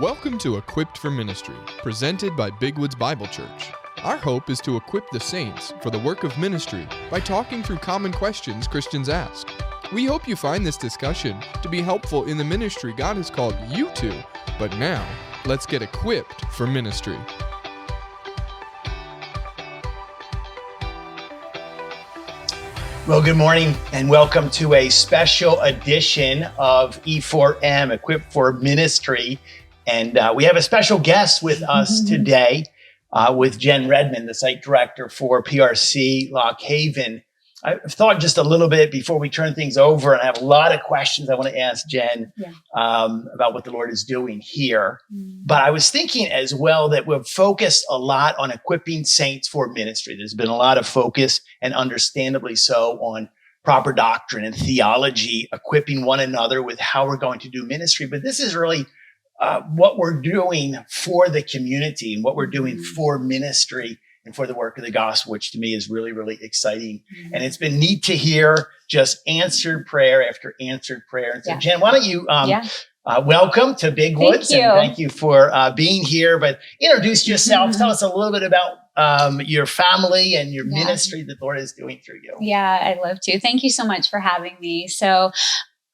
Welcome to Equipped for Ministry, presented by Big Woods Bible Church. Our hope is to equip the saints for the work of ministry by talking through common questions Christians ask. We hope you find this discussion to be helpful in the ministry God has called you to. But now, let's get equipped for ministry. Well, good morning and welcome to a special edition of E4M, Equipped for Ministry. And we have a special guest with us today with Jen Redmon, the site director for PRC Lock Haven. I've thought just a little bit before we turn things over, and I have a lot of questions I want to ask Jen about what the Lord is doing here. But I was thinking as well that we've focused a lot on equipping saints for ministry. There's been a lot of focus, and understandably so, on proper doctrine and theology, equipping one another with how we're going to do ministry. But this is really what we're doing for the community and what we're doing for ministry and for the work of the gospel, which to me is really, really exciting. And it's been neat to hear just answered prayer after answered prayer. And so, Jen, why don't you welcome to Big Woods, and thank you for being here. But introduce yourself. Tell us a little bit about your family and your ministry that the Lord is doing through you. Yeah, I'd love to. Thank you so much for having me. So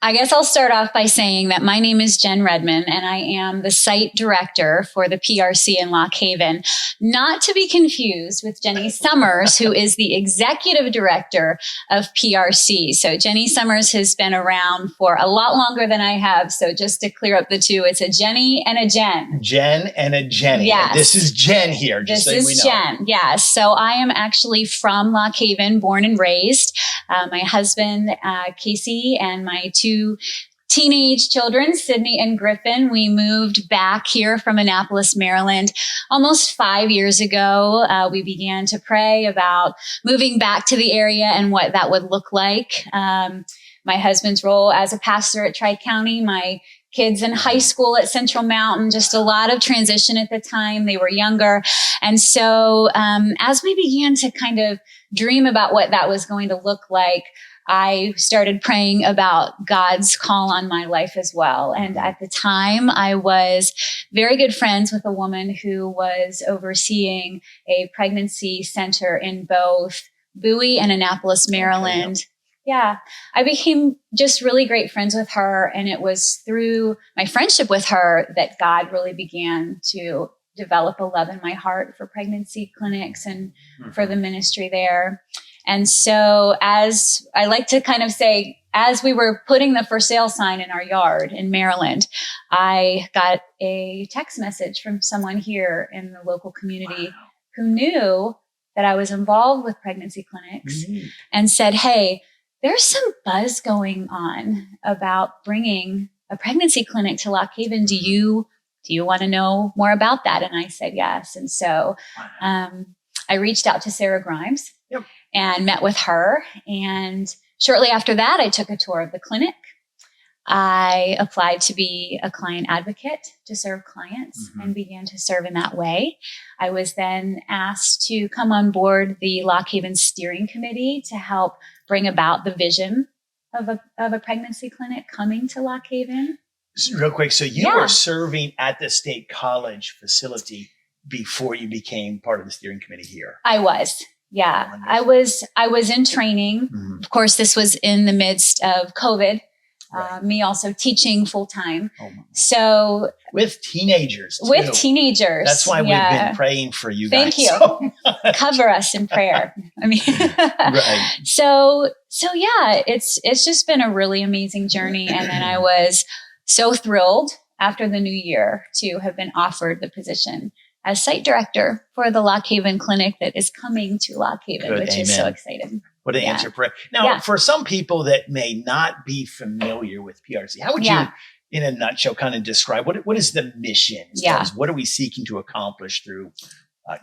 I guess I'll start off by saying that my name is Jen Redmon, and I am the site director for the PRC in Lock Haven, not to be confused with Jenny Summers, who is the executive director of PRC. So Jenny Summers has been around for a lot longer than I have. So just to clear up the two, it's a Jenny and a Jen. Jen and a Jenny. Yes. And this is Jen here, just this so we is know. Jen, yes. So I am actually from Lock Haven, born and raised. My husband, Casey, and my two teenage children, Sydney and Griffin, we moved back here from Annapolis, Maryland, almost 5 years ago. We began to pray about moving back to the area and what that would look like. My husband's role as a pastor at Tri-County, my kids in high school at Central Mountain, just a lot of transition at the time. They were younger. And so as we began to kind of dream about what that was going to look like, I started praying about God's call on my life as well. And at the time, I was very good friends with a woman who was overseeing a pregnancy center in both Bowie and Annapolis, Maryland. Yeah, I became just really great friends with her. And it was through my friendship with her that God really began to develop a love in my heart for pregnancy clinics and for the ministry there. And so, as I like to kind of say, as we were putting the for sale sign in our yard in Maryland, I got a text message from someone here in the local community who knew that I was involved with pregnancy clinics and said, "Hey, there's some buzz going on about bringing a pregnancy clinic to Lock Haven. Do you want to know more about that?" And I said, yes. And so I reached out to Sarah Grimes and met with her. And shortly after that, I took a tour of the clinic. I applied to be a client advocate to serve clients and began to serve in that way. I was then asked to come on board the Lock Haven Steering Committee to help bring about the vision of a pregnancy clinic coming to Lock Haven. Real quick, so you were serving at the State College facility before you became part of the steering committee here? I was. Yeah, I was in training. Of course, this was in the midst of COVID, me also teaching full time. So with teenagers, too. With teenagers. That's why we've been praying for you guys. Thank you. So Cover us in prayer. I mean, So yeah, it's just been a really amazing journey. And then I was so thrilled after the new year to have been offered the position as site director for the Lock Haven clinic that is coming to Lock Haven, which is so exciting. What an answer prayer. Now, for some people that may not be familiar with PRC, how would you, in a nutshell, kind of describe what is the mission? What are we seeking to accomplish through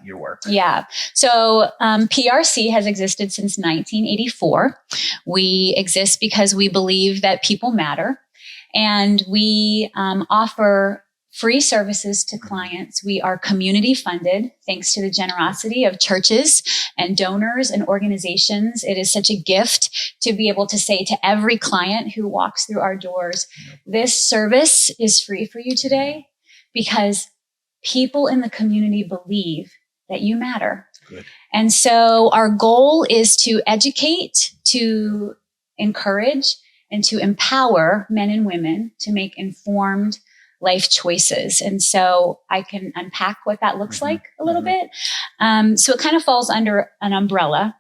your work? Yeah. So PRC has existed since 1984. We exist because we believe that people matter, and we offer free services to clients. We are community funded thanks to the generosity of churches and donors and organizations. It is such a gift to be able to say to every client who walks through our doors, this service is free for you today. because people in the community believe that you matter. Good. And so our goal is to educate, to encourage, and to empower men and women to make informed life choices. And so I can unpack what that looks like a little bit. So it kind of falls under an umbrella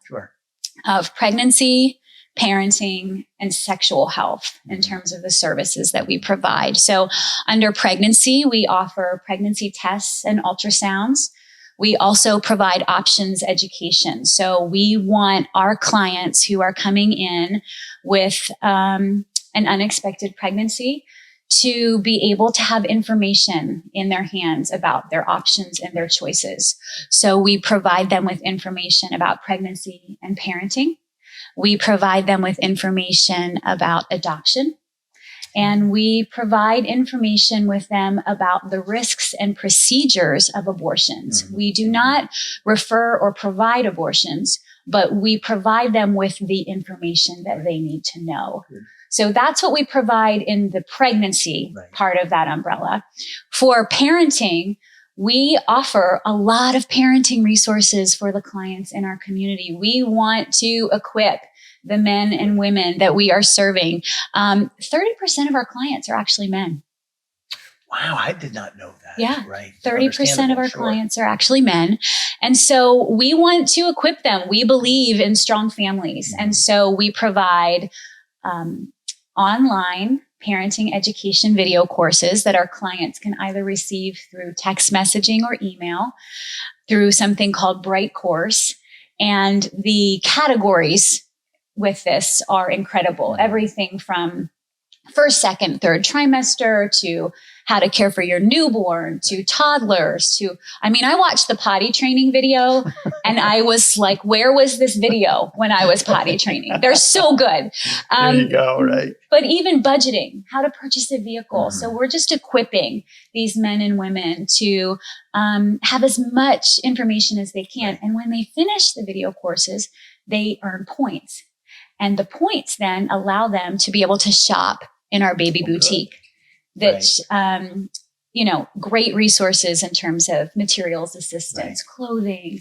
of pregnancy, parenting, and sexual health in terms of the services that we provide. So under pregnancy, we offer pregnancy tests and ultrasounds. We also provide options education. So we want our clients who are coming in with an unexpected pregnancy to be able to have information in their hands about their options and their choices. So we provide them with information about pregnancy and parenting. We provide them with information about adoption. And we provide information with them about the risks and procedures of abortions. We do not refer or provide abortions, but we provide them with the information that they need to know. So that's what we provide in the pregnancy part of that umbrella. For parenting, we offer a lot of parenting resources for the clients in our community. We want to equip the men and women that we are serving. 30% of our clients are actually men. Wow, I did not know that. Yeah, right. 30% of our clients are actually men. And so we want to equip them. We believe in strong families. And so we provide online parenting education video courses that our clients can either receive through text messaging or email through something called Bright Course. And the categories with this are incredible. Everything from first, second, third trimester to how to care for your newborn to toddlers to, I watched the potty training video and I was like, where was this video when I was potty training? They're so good. There you go, right. But even budgeting, how to purchase a vehicle. So we're just equipping these men and women to have as much information as they can. And when they finish the video courses, they earn points. And the points then allow them to be able to shop in our baby boutique. That's, great resources in terms of materials assistance, clothing,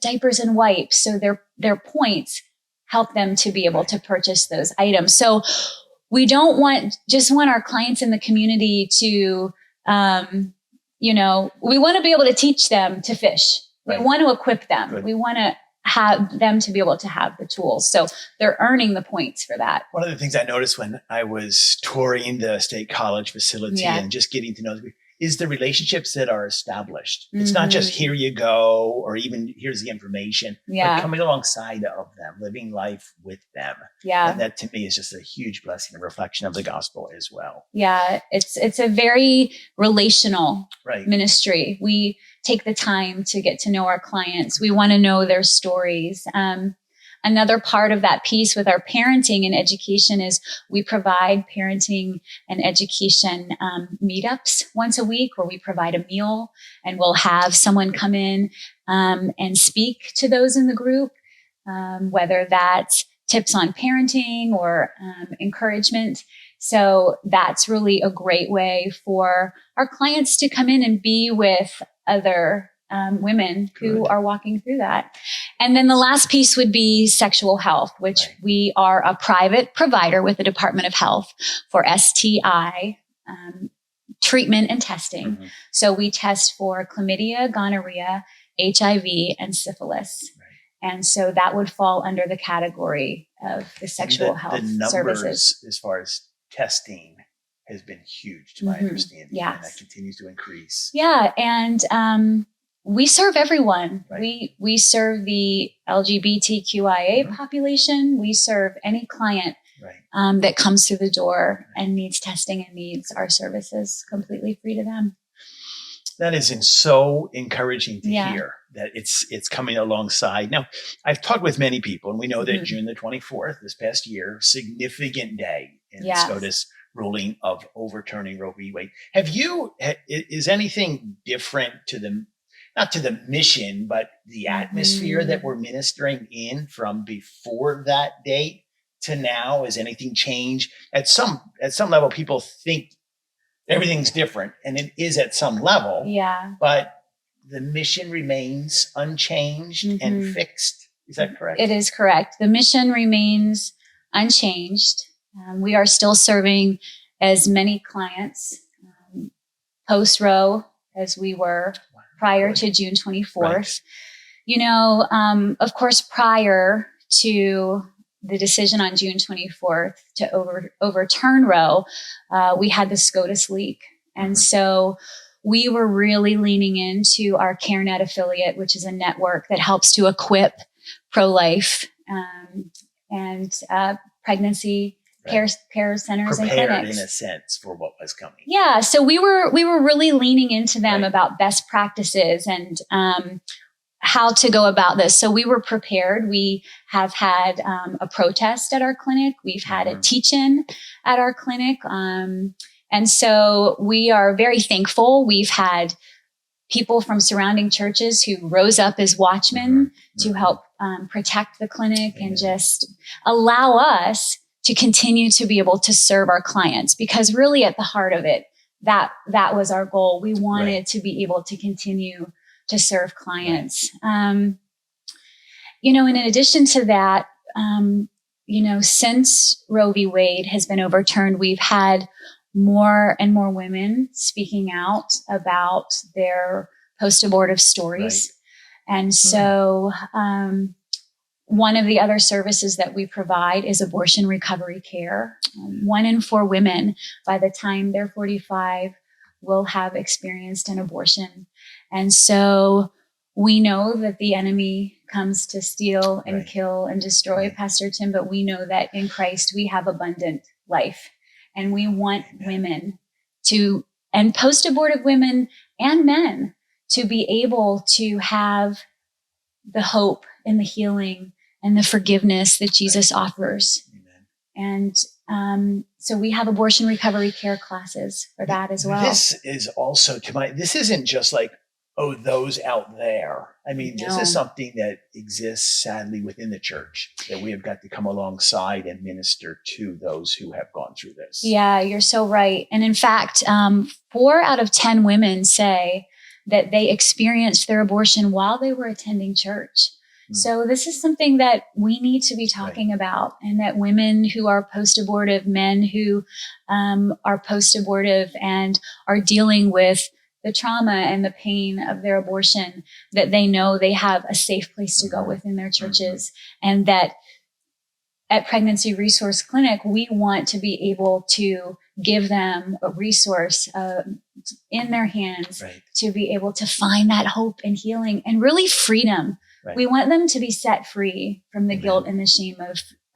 diapers and wipes. So their points help them to be able to purchase those items. So we don't want our clients in the community to, we want to be able to teach them to fish. We want to equip them. We want to have them to be able to have the tools. So they're earning the points for that. One of the things I noticed when I was touring the state college facility and just getting to know is the relationships that are established. It's not just here you go, or even here's the information, but coming alongside of them, living life with them. Yeah. And that to me is just a huge blessing, a reflection of the gospel as well. Yeah. It's a very relational ministry. We take the time to get to know our clients. We want to know their stories. Another part of that piece with our parenting and education is we provide parenting and education meetups once a week where we provide a meal and we'll have someone come in and speak to those in the group, whether that's tips on parenting or encouragement. So that's really a great way for our clients to come in and be with other women who are walking through that. And then the last piece would be sexual health, which we are a private provider with the Department of Health for STI treatment and testing. So we test for chlamydia, gonorrhea, HIV, and syphilis. And so that would fall under the category of the sexual health numbers, services. As far as testing has been huge to my understanding. Yes. And that continues to increase. Yeah. And we serve everyone. We serve the LGBTQIA population. We serve any client that comes through the door and needs testing and needs our services completely free to them. That is so encouraging to hear that it's coming alongside. Now, I've talked with many people, and we know that June the 24th, this past year, significant day in the SCOTUS ruling of overturning Roe v. Wade. Is anything different to the, not to the mission, but the atmosphere that we're ministering in from before that date to now? Has anything changed? At some level, people think everything's different, and it is at some level. Yeah. But the mission remains unchanged and fixed. Is that correct? It is correct. The mission remains unchanged. We are still serving as many clients post-Roe as we were prior to June 24th. Right. You know, of course, prior to the decision on June 24th to overturn Roe, we had the SCOTUS leak. And so we were really leaning into our CareNet affiliate, which is a network that helps to equip pro-life and pregnancy care centers and prepared clinics. in a sense for what was coming. Yeah, so we were really leaning into them about best practices and how to go about this. So we were prepared. We have had a protest at our clinic. We've had a teach-in at our clinic. And so we are very thankful. We've had people from surrounding churches who rose up as watchmen to help protect the clinic and just allow us to continue to be able to serve our clients, because really at the heart of it, that was our goal. We wanted to be able to continue to serve clients. You know, and in addition to that, you know, since Roe v. Wade has been overturned, we've had more and more women speaking out about their post-abortive stories. And so, one of the other services that we provide is abortion recovery care. 1 in 4 women, by the time they're 45, will have experienced an abortion. And so we know that the enemy comes to steal and kill and destroy, Pastor Tim, but we know that in Christ we have abundant life. And we want women to, and post-abortive women and men, to be able to have the hope and the healing and the forgiveness that Jesus offers. And so we have abortion recovery care classes for that as well. This is also this isn't just like, oh, those out there. I mean, this is something that exists sadly within the church, that we have got to come alongside and minister to those who have gone through this. Yeah, you're so right. And in fact, 4 out of 10 women say that they experienced their abortion while they were attending church. So this is something that we need to be talking about, and that women who are post-abortive, men who are post-abortive and are dealing with the trauma and the pain of their abortion, that they know they have a safe place to go within their churches, and that at Pregnancy Resource Clinic, we want to be able to give them a resource in their hands to be able to find that hope and healing and really freedom. We want them to be set free from the guilt and the shame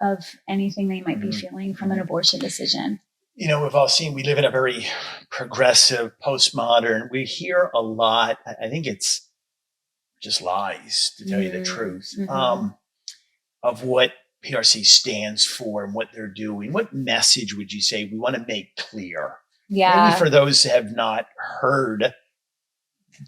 of anything they might be feeling from an abortion decision. You know, we've all seen, we live in a very progressive, postmodern. We hear a lot, I think it's just lies, to tell you the truth, of what PRC stands for and what they're doing. What message would you say we want to make clear? Maybe for those who have not heard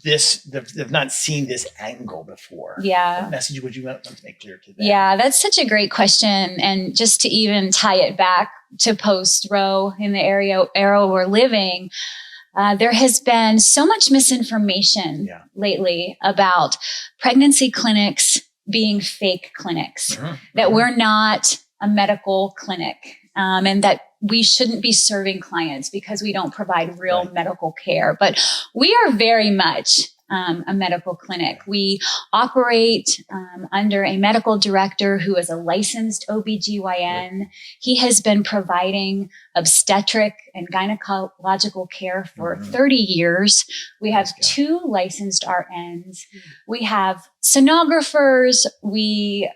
this, they've not seen this angle before. What message would you want to make clear to them? Yeah, that's such a great question. And just to even tie it back to post-Roe in the era we're living, there has been so much misinformation lately about pregnancy clinics being fake clinics, that we're not a medical clinic, and that we shouldn't be serving clients because we don't provide real medical care. But we are very much a medical clinic. We operate under a medical director who is a licensed OBGYN. He has been providing obstetric and gynecological care for 30 years. We have 2 licensed RNs. We have sonographers. We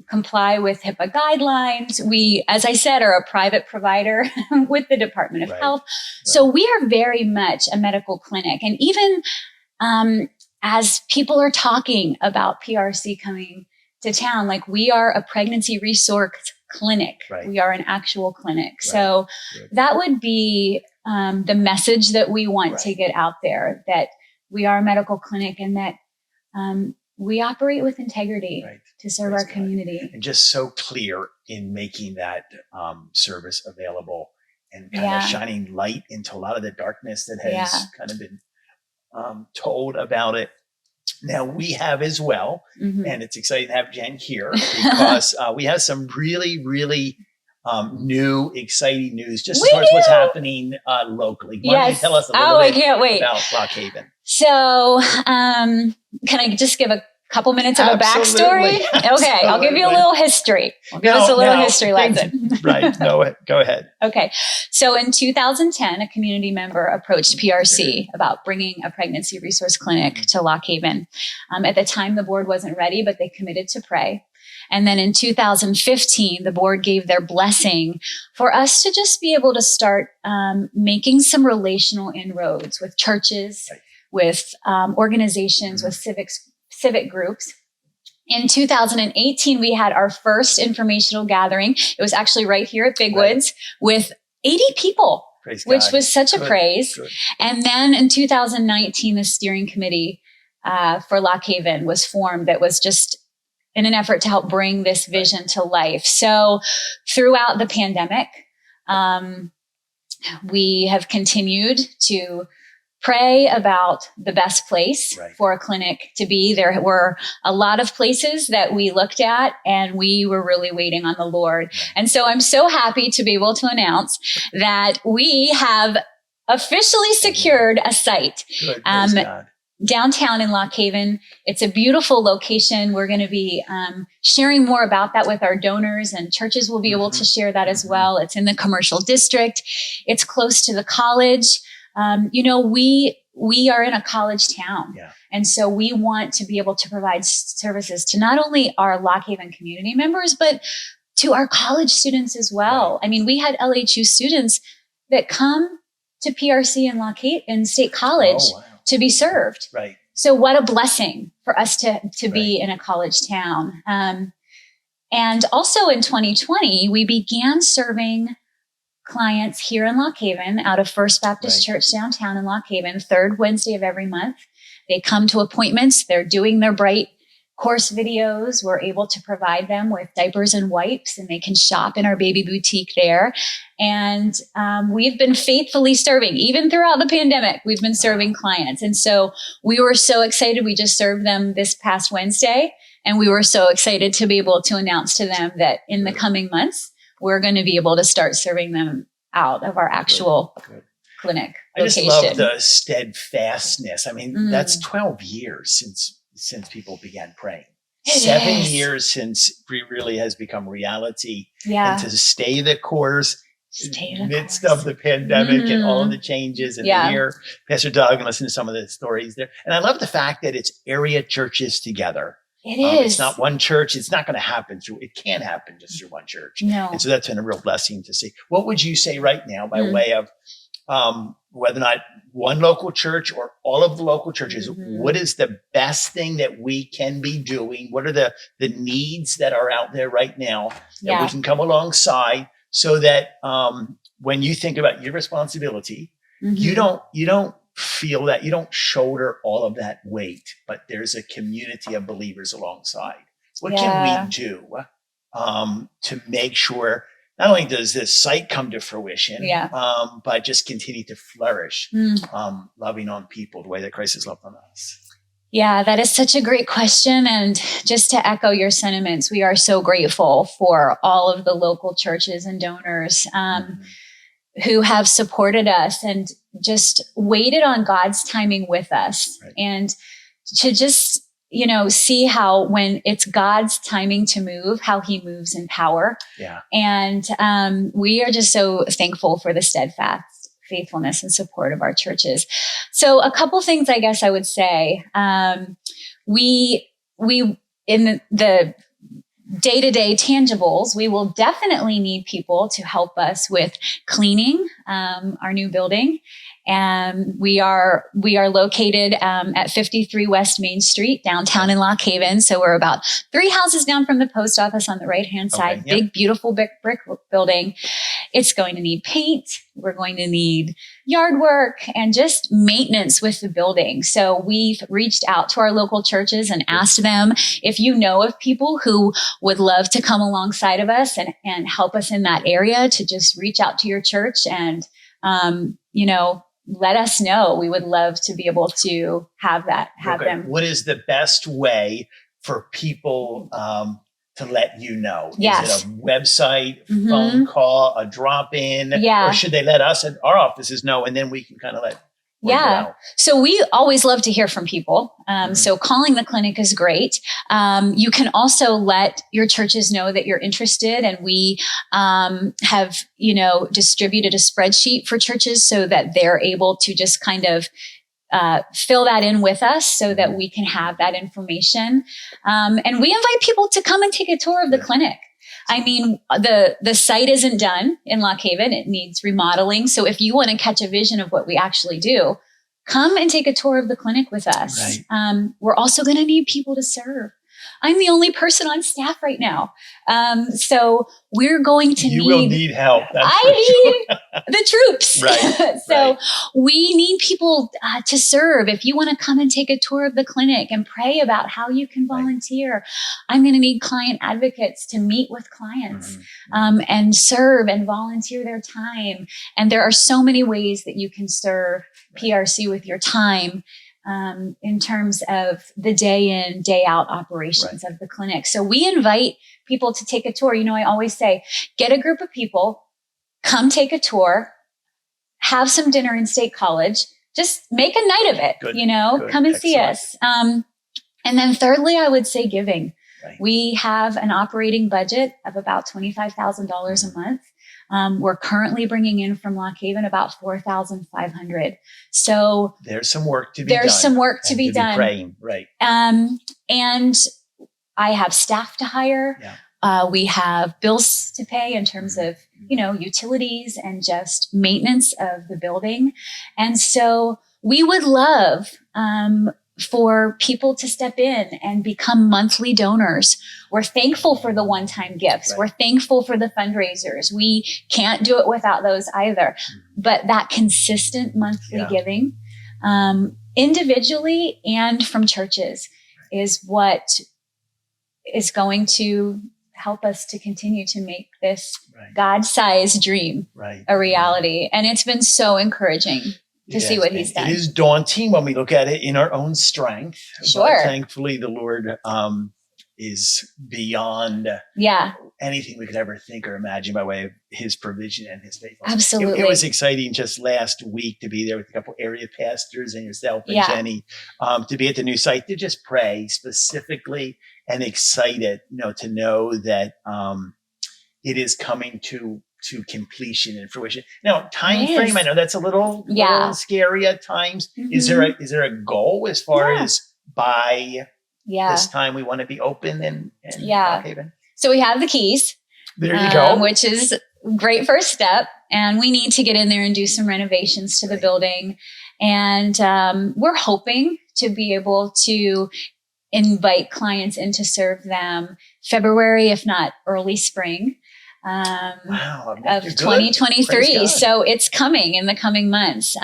comply with HIPAA guidelines. We, as I said, are a private provider with the Department of Health. So we are very much a medical clinic. And even as people are talking about PRC coming to town, like, we are a pregnancy resource clinic. We are an actual clinic. So that would be the message that we want to get out there, that we are a medical clinic and that we operate with integrity to serve our community. And just so clear in making that service available and kind of shining light into a lot of the darkness that has kind of been told about it. Now we have as well, and it's exciting to have Jen here because we have some really, really new, exciting news just as far as what's happening locally. Why don't you tell us a little bit I can't wait. about Lock Haven? So can I just give a couple minutes of a backstory? Okay, I'll give you a little history. Give us a little history lesson. Right. No, go ahead. Okay. So in 2010, a community member approached PRC about bringing a pregnancy resource clinic to Lock Haven. At the time, the board wasn't ready, but they committed to pray. And then in 2015, the board gave their blessing for us to just be able to start making some relational inroads with churches, with organizations, with civic groups. In 2018, we had our first informational gathering. It was actually right here at Big Woods with 80 people, which was such a praise. Good. And then in 2019, the steering committee for Lock Haven was formed that was just in an effort to help bring this vision to life. So throughout the pandemic, we have continued to pray about the best place for a clinic to be. There were a lot of places that we looked at, and we were really waiting on the Lord. And so I'm so happy to be able to announce that we have officially secured a site downtown in Lock Haven. It's a beautiful location. We're going to be sharing more about that with our donors, and churches will be able to share that as well. It's in the commercial district. It's close to the college. We are in a college town. And so we want to be able to provide services to not only our Lock Haven community members, but to our college students as well. I mean, we had LHU students that come to PRC and State College to be served. So what a blessing for us to be in a college town. And also in 2020, we began serving clients here in Lock Haven out of First Baptist Church downtown in Lock Haven, third Wednesday of every month. They come to appointments. They're doing their Bright course videos. We're able to provide them with diapers and wipes, and they can shop in our baby boutique there. And we've been faithfully serving, even throughout the pandemic, we've been serving clients. And so we were so excited. We just served them this past Wednesday, and we were so excited to be able to announce to them that in the coming months, we're going to be able to start serving them out of our actual clinic location. I just love the steadfastness. I mean, that's 12 years since people began praying. 7 years since it really has become reality. And to stay the course in the midst of the pandemic and all of the changes, and to hear Pastor Doug and listen to some of the stories there. And I love the fact that it's area churches together. It is. It's not one church. It's not going to happen it can't happen just through one church. No. And so that's been a real blessing to see. What would you say right now by way of whether or not one local church or all of the local churches, what is the best thing that we can be doing? What are the needs that are out there right now that we can come alongside so that when you think about your responsibility, you don't feel that you don't shoulder all of that weight, but there's a community of believers alongside. What can we do to make sure not only does this site come to fruition, but just continue to flourish, loving on people the way that Christ has loved on us? Yeah, that is such a great question. And just to echo your sentiments, we are so grateful for all of the local churches and donors who have supported us and just waited on God's timing with us. And to just, see how when it's God's timing to move, how he moves in power. And we are just so thankful for the steadfast faithfulness and support of our churches. So a couple things I guess I would say, we in the day-to-day tangibles, we will definitely need people to help us with cleaning our new building And we are located at 53 West Main Street, downtown in Lock Haven. So we're about 3 houses down from the post office on the right-hand side. Okay, yep. Big, beautiful brick building. It's going to need paint. We're going to need yard work and just maintenance with the building. So we've reached out to our local churches and asked them if you know of people who would love to come alongside of us and help us in that area, to just reach out to your church and, let us know. We would love to be able to have them. What is the best way for people to let you know? Yes. Is it a website, phone call, a drop-in? Yeah. Or should they let us at our offices know, and then we can kind of let word it out? So we always love to hear from people. So calling the clinic is great. You can also let your churches know that you're interested. And we have, distributed a spreadsheet for churches so that they're able to just kind of fill that in with us so that we can have that information. And we invite people to come and take a tour of the clinic. I mean, the site isn't done in Lock Haven. It needs remodeling. So if you want to catch a vision of what we actually do, come and take a tour of the clinic with us. Right. We're also going to need people to serve. I'm the only person on staff right now. So we're going to You will need help. Need the troops. Right. So we need people to serve. If you want to come and take a tour of the clinic and pray about how you can volunteer, I'm going to need client advocates to meet with clients and serve and volunteer their time. And there are so many ways that you can serve PRC with your time. In terms of the day in, day out operations of the clinic. So we invite people to take a tour. I always say, get a group of people, come take a tour, have some dinner in State College, just make a night of it, Good. Come and see us. And then thirdly, I would say giving. Right. We have an operating budget of about $25,000 a month. We're currently bringing in from Lock Haven about $4,500. So there's some work to be done. There's some work to be done. Praying, right. And I have staff to hire. Yeah. We have bills to pay in terms of, utilities and just maintenance of the building. And so we would love, for people to step in and become monthly donors. We're thankful for the one-time gifts. Right. We're thankful for the fundraisers. We can't do it without those either. But that consistent monthly giving, individually and from churches, is what is going to help us to continue to make this God-sized dream a reality. And it's been so encouraging to see what he's done. It is daunting when we look at it in our own strength. Sure. But thankfully, the Lord is beyond anything we could ever think or imagine by way of his provision and his faithfulness. Absolutely. It was exciting just last week to be there with a couple area pastors and yourself and Jenny, to be at the new site, to just pray specifically and excited, to know that it is coming to completion and fruition. Now, time frame, I know that's a little scary at times. Is there a goal as far as by this time we want to be open in Lock Haven? So we have the keys. There you go. Which is a great first step. And we need to get in there and do some renovations to the building. And we're hoping to be able to invite clients in to serve them February, if not early spring. Of 2023. So it's coming in the coming months.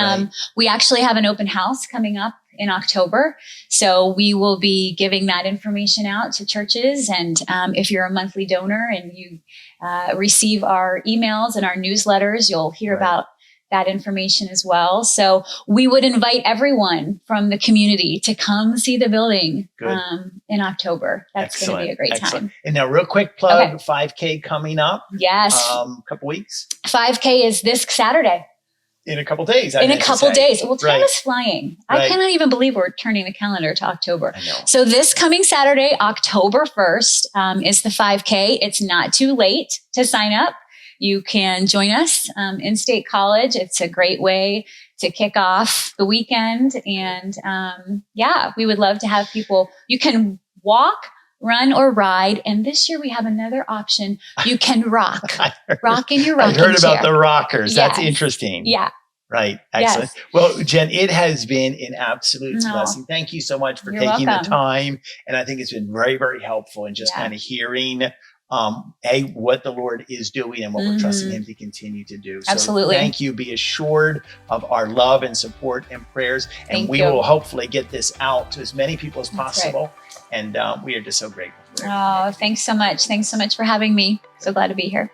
We actually have an open house coming up in October. So we will be giving that information out to churches. And if you're a monthly donor and you receive our emails and our newsletters, you'll hear about that information as well. So we would invite everyone from the community to come see the building in October. That's going to be a great time. And now real quick plug, 5K coming up. Yes. Couple weeks. 5K is this Saturday. In a couple days. In a couple days. Well, time is flying. I cannot even believe we're turning the calendar to October. I know. So this coming Saturday, October 1st, is the 5K. It's not too late to sign up. You can join us in State College. It's a great way to kick off the weekend. And we would love to have people. You can walk, run, or ride. And this year we have another option. You can rock. Rock in your rocking chair. I heard about the rockers. That's interesting. Yeah. Right. Excellent. Yes. Well, Jen, it has been an absolute No. blessing. Thank you so much for You're taking the welcome. time. And I think it's been very, very helpful in just Yeah. kind of hearing what the Lord is doing and what we're trusting him to continue to do. So Absolutely. thank you. Be assured of our love and support and prayers. And Thank we you. will hopefully get this out to as many people as That's possible. And we are just so grateful for everything. Oh, thanks so much. Thanks so much for having me. So glad to be here.